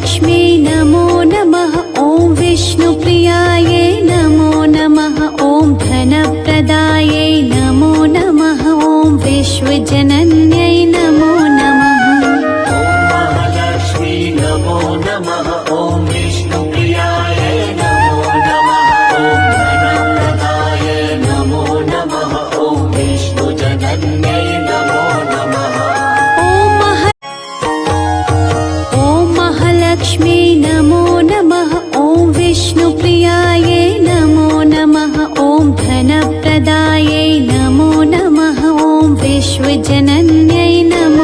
महालक्ष्मी नमो नमः। ॐ विष्णुप्रियायै नमो नमः। ॐ धनप्रदायै नमो नमः। ॐ विश्वजनन्यै नमो नमः। महालक्ष्मी नमो नमः। ॐ विष्णुप्रियायै नमो नमः। ॐ धनप्रदायै नमो नमः। ॐ विष्णुजनन्यै नमो नमः। ॐ महालक्ष्मी नमो नमः। ॐ विष्णुप्रियायै नमो नमः। ॐ धनप्रदायै नमो नमः। ॐ विश्वजनन्यै नमो